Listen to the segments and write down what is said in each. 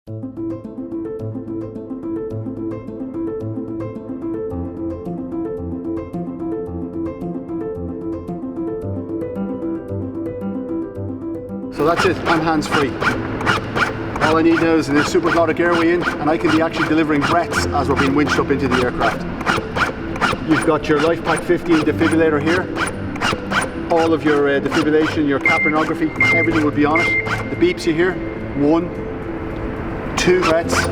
So that's it, I'm hands-free. All I need now is a supraglottic airway in, and I can be actually delivering breaths as we're being winched up into the aircraft. You've got your LifePack 15 defibrillator here. All of your defibrillation, your capnography, everything will be on it. The beeps you hear, 1, 2 breaths.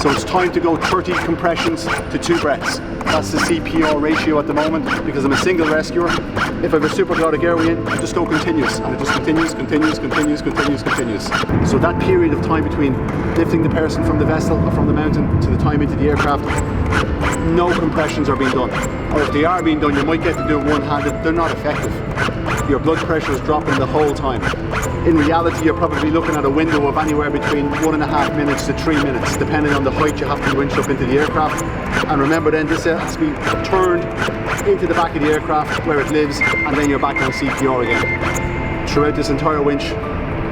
So it's time to go 30 compressions to 2 breaths. That's the CPR ratio at the moment because I'm a single rescuer. If I have a supraglottic airway in, I just go continuous, and it just continues. So that period of time between lifting the person from the vessel or from the mountain to the time into the aircraft, no compressions are being done. Or if they are being done, you might get to do it one-handed. They're not effective. Your blood pressure is dropping the whole time. In reality, you're probably looking at a window of anywhere between 1.5 minutes to 3 minutes, depending on the height you have to winch up into the aircraft. And remember then, this has to be turned into the back of the aircraft where it lives, and then you're back on CPR again. Throughout this entire winch,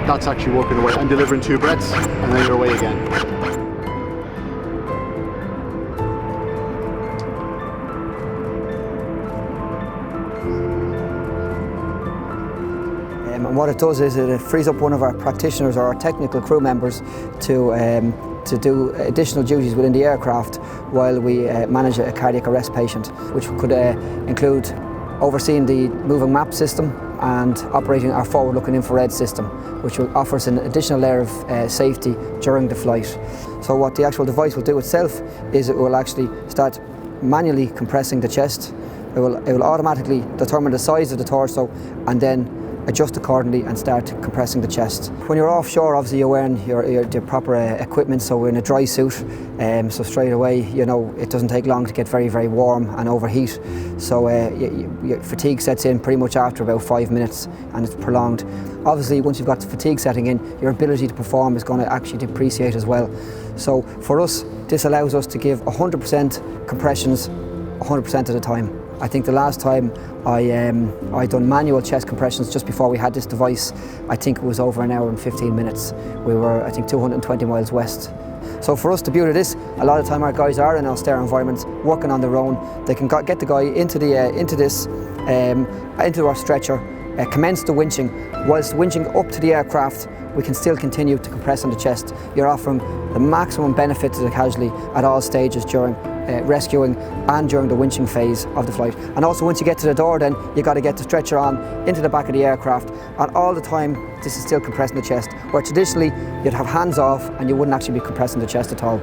that's actually working away. I'm delivering 2 breaths, and then you're away again. And what it does is it frees up one of our practitioners or our technical crew members to do additional duties within the aircraft while we manage a cardiac arrest patient, which could include overseeing the moving map system and operating our forward-looking infrared system, which will offer us an additional layer of safety during the flight. So what the actual device will do itself is it will actually start manually compressing the chest. It will automatically determine the size of the torso and then adjust accordingly and start compressing the chest. When you're offshore, obviously you're wearing your proper equipment, so we're in a dry suit, so straight away, you know, it doesn't take long to get very, very warm and overheat. So your fatigue sets in pretty much after about 5 minutes, and it's prolonged. Obviously, once you've got the fatigue setting in, your ability to perform is going to actually depreciate as well. So for us, this allows us to give 100% compressions 100% of the time. I think the last time I done manual chest compressions just before we had this device, I think it was over 1 hour and 15 minutes. We were, I think, 220 miles west. So for us, the beauty of this, a lot of the time our guys are in austere environments, working on their own. They can get the guy into our stretcher, commence the winching. Whilst winching up to the aircraft, we can still continue to compress on the chest. You're offering the maximum benefit to the casualty at all stages during rescuing and during the winching phase of the flight. And also once you get to the door, then you got to get the stretcher on into the back of the aircraft, and all the time this is still compressing the chest, where traditionally you'd have hands off and you wouldn't actually be compressing the chest at all.